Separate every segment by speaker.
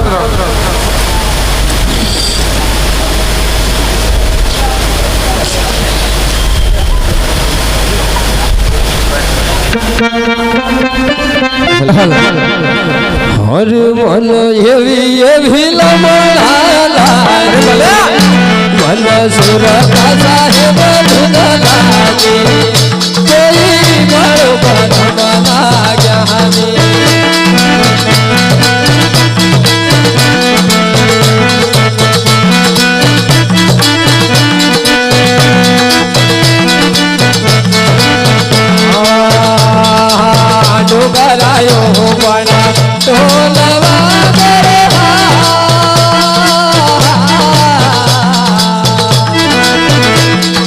Speaker 1: હર મન એવી લમણાલા મન સુરતા સાહેબ ધુનલાની કોઈ મારો બનમના જ્ઞાની ડોગરાયો પણ ઢોલવા કરે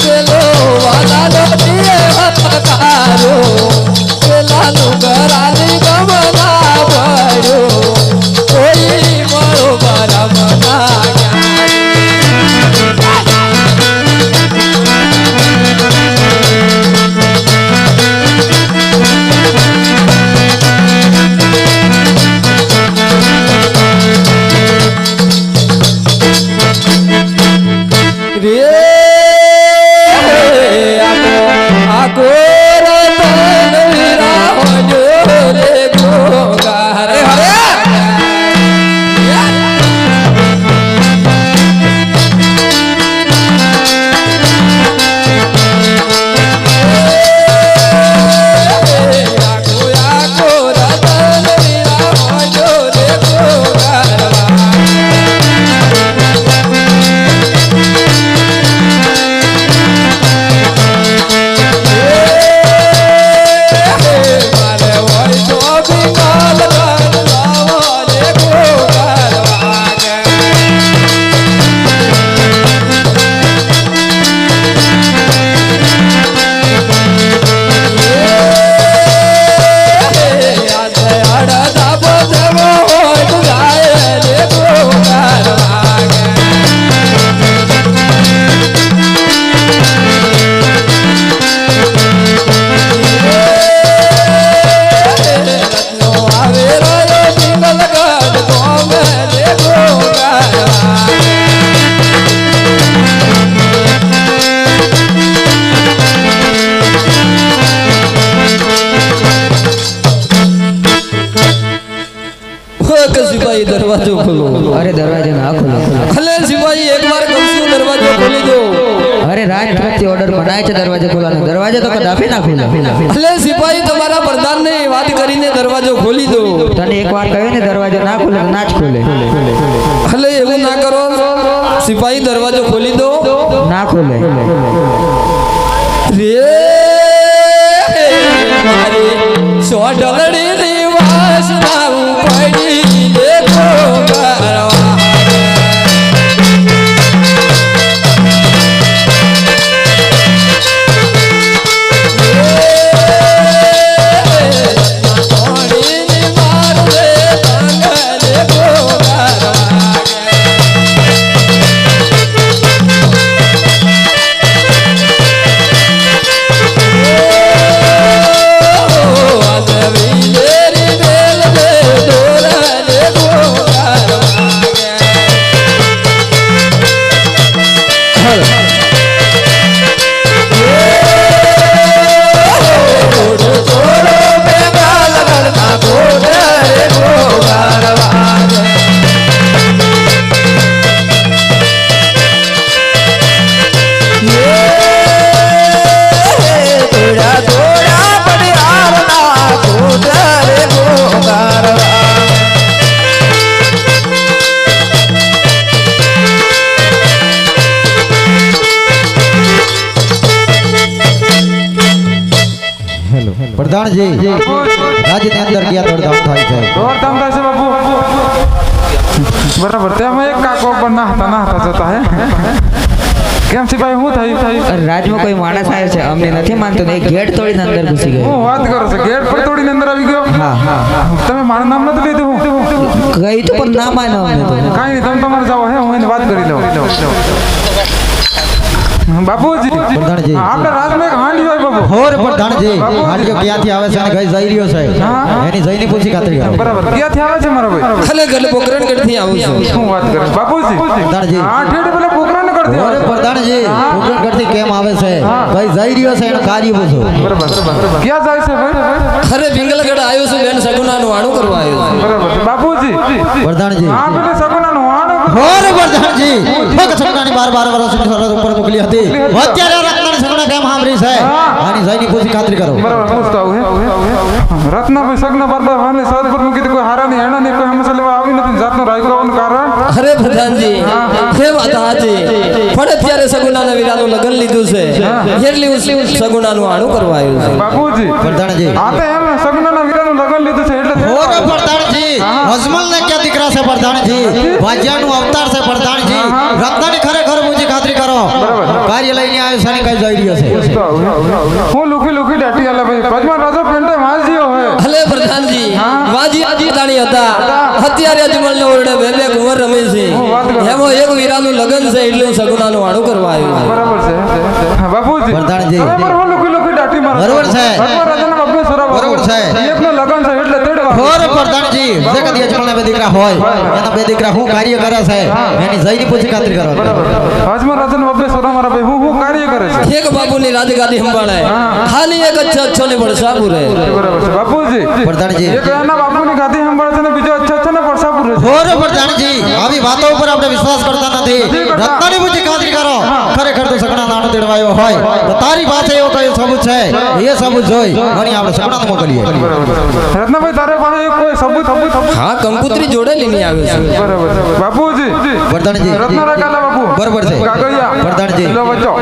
Speaker 1: પેલો વાલા ડોટીએ હતકારો પેલાનું ઘરાની ગમના ભર્યો કોઈ મળો બરમના सिपाही दरवाजो खोलो।
Speaker 2: अरे दरवाजा ना खोलो।
Speaker 1: अरे सिपाही एक बार कहूं છું દરવાજો ખોલી દો।
Speaker 2: अरे रात रात ऑर्डर बनाए છે દરવાજો ખોલવાનો। દરવાજો તો કદાપી ના ખોલે।
Speaker 1: અલે સિપાही તમારા પ્રધાનને વાત કરીને દરવાજો ખોલી દો।
Speaker 2: તને એકવાર કહ્યું ને દરવાજો ના ખોલે તો ના જ ખોલે।
Speaker 1: અલે એવું ના કરો સિપાही દરવાજો ખોલી દો।
Speaker 2: ના ખોલે
Speaker 1: રે મારી સો ડગડીની વાસના પડી દેખો ગરવા
Speaker 3: प्रधान जी राज्य के अंदर क्या दौड़धाम થાય છે
Speaker 4: दौड़धाम થાય છે बाबू बराबर ते में एक काको पर नहाता जता है કેમ છે ભાઈ હું થયું
Speaker 2: અરે રાજમાં કોઈ માણસ આવ્યો છે અમને નથી માનતો ને ગેટ તોડીને અંદર ઘૂસી ગયો
Speaker 4: હું વાત કરો છો ગેટ પર તોડીને અંદર આવી ગયો
Speaker 2: હા હા
Speaker 4: તમે મારું નામ નથી લીધું હું
Speaker 2: ગઈ તો પણ ના માનો અમને તો
Speaker 4: કાઈ નહીં તમે તમારે જાઓ હે હું એને વાત કરી લઉં બાપુજી
Speaker 3: પ્રધાનજી.
Speaker 4: આપણે રાજમાં એક હાંડી હોય બાપુ
Speaker 3: હોર પ્રધાનજી હાંડિયો ક્યાંથી આવે છે અને કઈ જઈ રહ્યો છે એની જઈને પૂછી ખાતરી કરો
Speaker 4: બરાબર ક્યાંથી આવે છે મારો ભાઈ
Speaker 1: હલે ગલે પોકરણગઢ થી આવું છું
Speaker 4: શું વાત કરે બાપુજી
Speaker 3: પ્રધાનજી.
Speaker 4: આ ઠેઠ પેલા પોકરાને કરતી
Speaker 3: હોર પ્રધાનજી ઉગડગઢથી કેમ આવે છે કઈ જઈ રહ્યો છે એનું કાર્ય પૂછો
Speaker 4: બરાબર ક્યાં જાય છે ભાઈ
Speaker 1: અરે પિંગલગઢ આવ્યો છું બેન સગુનાનું વાણું કરવા આવ્યો છું
Speaker 4: બરાબર બાપુજી
Speaker 3: પ્રધાનજી
Speaker 4: આ પેલે સગુનાનું વાણું
Speaker 3: હોર પ્રધાનજી ફક્ત સગનાની 12 વર્ષની સરહદ ઉપર મોકલી હતી અત્યારે રત્નાની સગના કેમ સાંભળી છે આની જઈને પૂછી ખાતરી કરો
Speaker 4: બરાબર પૂછતો આવું રત્નાભાઈ સગના બારબાર વાને સદપુર મૂકી કોઈ હારા નહીં એના નહીં કોઈ હમસા લેવા આવી નથી જાતનું રાયગોવાનું કારણ
Speaker 1: અરે પ્રધાનજી હે વાત હાજી પણ અત્યારે સગુનાના વીરાનું લગ્ન લીધું છે એટલી હું સગુનાનું વાણું કરવા આવ્યો છું
Speaker 4: બાપુજી
Speaker 3: પ્રધાનજી
Speaker 4: આ તો એમ સગનાના વીરાનું લગ્ન લીધું છે એટલે
Speaker 3: હોર પ્રધાનજી અજમલ ને ક્યાં દીકરા છે પ્રધાનજી ભાજ્યાનું અવતાર છે પ્રધાનજી રત્નાની ખરેખર પૂછી ખાતરી કરો કાર્ય લઈને આવ્યો છે ને કઈ જઈ રહ્યો છે
Speaker 4: પૂછતો આવું હું લુખી લુખી દાટી આલે ભાઈ પજમાં રાજો પેન્ટે વાંચ્યો હોય
Speaker 1: હલે પ્રધાનજી વાજી દાણી હતા અત્યારે અજમલ ને ઓરડે બે બે કુંવર રમે છે એમાં એક વીરાનું લગ્ન છે એટલે હું સગુનાનું વાણું કરવા આવ્યો છું
Speaker 4: બરાબર છે હા, બાપુજી
Speaker 3: પ્રધાનજી.
Speaker 4: બરાબર હું લુખી લુખી દાટી મારો
Speaker 3: બરાબર છે.
Speaker 4: પજમાં રાજાના બાપને સોરા બાપુ.
Speaker 3: બરાબર છે.
Speaker 4: એકનું લગ્ન છે એટલે તેડવા
Speaker 3: હોર પ્રધાનજી જે કદી અજમલના બે દીકરા હોય એના બે દીકરા શું કાર્ય કરે છે એની જઈને પૂછી ખાતરી કરો
Speaker 4: પજમાં રાજાના બાપને સોરા મારા ભાઈ હું કાર્ય કરે છે
Speaker 1: એક બાપુની રાજગાદી સંભાળે ખાલી એક અચ્છો ને પડસાપુર રહે
Speaker 4: બરાબર છે બાપુજી
Speaker 3: પ્રધાનજી.
Speaker 4: એક એના બાપુની ગાદી સંભાળે છે ને બીજો અચ્છા ને પરસાપુર રહે છે
Speaker 3: હોર પ્રધાનજી આવી વાતો ઉપર આપણે વિશ્વાસ કરતા નથી રત્નાની પૂછી ખાતરી કરો ખરેખર તો સગના નાનો તેડવાયો હોય તો તારી પાસે એવો કયો સબૂત છે એ સબૂત જોઈ વળી આપણે સગનાને મોકલીએ
Speaker 4: રત્નાભાઈ તારે પાસે કોઈ સબૂત
Speaker 1: હા કંકુત્રી જોડે લઈને આવ્યો છું
Speaker 4: બરાબર છે બાપુજી
Speaker 3: પ્રધાનજી.
Speaker 4: રત્નારા કાલા બાપુ
Speaker 3: બરાબર છે.
Speaker 4: કાગળિયા
Speaker 3: પ્રધાનજી.
Speaker 4: લો બચ્ચો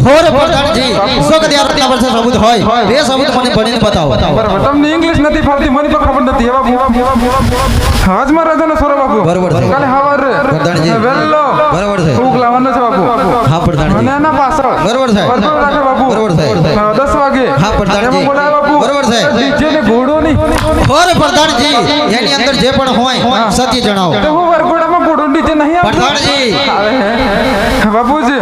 Speaker 3: હોર પ્રધાનજી જો કદી આ રત્ના વર્ષે સબૂત હોય એ સબૂત મને ભણીને બતાવો
Speaker 4: બરાબર તમને ઇંગ્લિશ નથી ફાવતી મને પણ ખબર નથી એ બાપુ હાજમાં રાજાનો સોરો બાપુ
Speaker 3: બરાબર છે.
Speaker 4: કાલે હવારે
Speaker 3: પ્રધાનજી.
Speaker 4: વેલ્લો
Speaker 3: બરાબર છે.
Speaker 4: ભૂખ લાવવાનો છે બાપુ
Speaker 3: હા પ્રધાનજી.
Speaker 4: અને એના પાછળ
Speaker 3: બરાબર છે.
Speaker 4: વર્તમાન રાખે બાપુ
Speaker 3: બરાબર છે.
Speaker 4: 10 વાગે
Speaker 3: હા, પ્રધાનજી.
Speaker 4: એમાં બોલાવે બાપુ
Speaker 3: બરાબર છે.
Speaker 4: ડીજે ને ઘોડો ની
Speaker 3: હોર પ્રધાનજી એની અંદર જે પણ હોય સત્ય જણાવો
Speaker 4: તો હું વરઘોડામાં ઘોડો ડીજે નહીં આવતો
Speaker 3: પ્રધાનજી.
Speaker 4: બાપુજી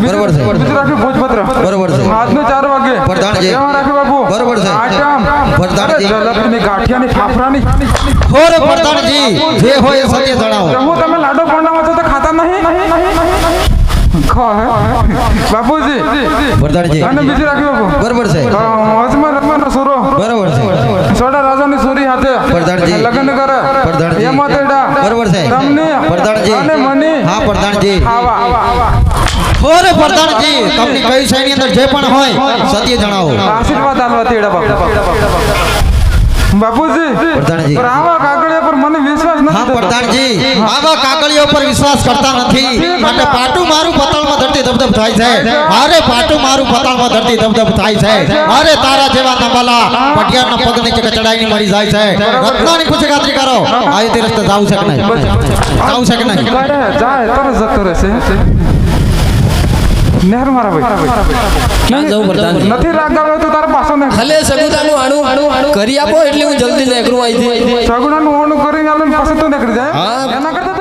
Speaker 3: બરાબર છે.
Speaker 4: બીજું રાખ્યું ભોજપત્ર
Speaker 3: બરાબર છે.
Speaker 4: આજનો 4 વાગે
Speaker 3: પ્રધાનજી.
Speaker 4: એમાં રાખ્યું બાપુ
Speaker 3: બરાબર છે.
Speaker 4: આટામ
Speaker 3: પ્રધાનજી.
Speaker 4: જલેબીની ગાંઠિયાની ફાફડાની
Speaker 3: હોર પ્રધાનજી જે હોય એ સત્ય જણાવો
Speaker 4: તો હું તમે લાડો પડાવો છો તો ખાતા નહીં ખો હે બાપુજી
Speaker 3: પ્રધાનજી.
Speaker 4: અને બીજું રાખ્યું બાપુ
Speaker 3: બરાબર છે.
Speaker 4: અજમલ રત્નાનો સોરો
Speaker 3: બરાબર છે.
Speaker 4: સોડા રાજાની સોરી હાથે
Speaker 3: પ્રધાનજી.
Speaker 4: લગ્ન કરે
Speaker 3: પ્રધાનજી.
Speaker 4: એમાં તેડા
Speaker 3: બરાબર છે.
Speaker 4: તમને
Speaker 3: પ્રધાનજી.
Speaker 4: અને મને
Speaker 3: હા પ્રધાનજી.
Speaker 4: આવા
Speaker 3: હોર પ્રધાનજી તમને કઈ શયની અંદર જે પણ હોય સત્ય જણાવો
Speaker 4: આશીર્વાદ આલવા તેડા બાપુ બાપુજી
Speaker 3: પ્રધાનજી.
Speaker 4: પણ આવા કાગળિયા પર મને વિશ્વાસ
Speaker 3: હા
Speaker 4: નથી
Speaker 3: પ્રધાનજી આવા કાગળિયો પર વિશ્વાસ કરતા નથી માટે પાટું મારું પતાળમાં ધરતી ધબધબ થાય છે અરે પાટું મારું પતાળમાં ધરતી ધબધબ થાય છે અરે તારા જેવા નંબાલા પટિયારના પગ નીચે કચડાઈને મરી જાય છે રત્નાની પૂછી ખાતરી કરો આવી તે રસ્તે જાવું છે કે નહીં જાવું છે કે નહીં
Speaker 4: જાય તરત જતો રહેશે નહેર મારા ભાઈ
Speaker 1: ના જાઉં પ્રધાનજી
Speaker 4: નથી રાગાવે તો તારા પાછો ને
Speaker 1: હલે સગુનાનું વાણું કરી આપો એટલે હું જલ્દી નીકળું અહીંથી
Speaker 4: સગુણાનું ઓણું કરીને આલે ને પાછો તો નીકળી જાય
Speaker 1: હા.
Speaker 4: એના કરતા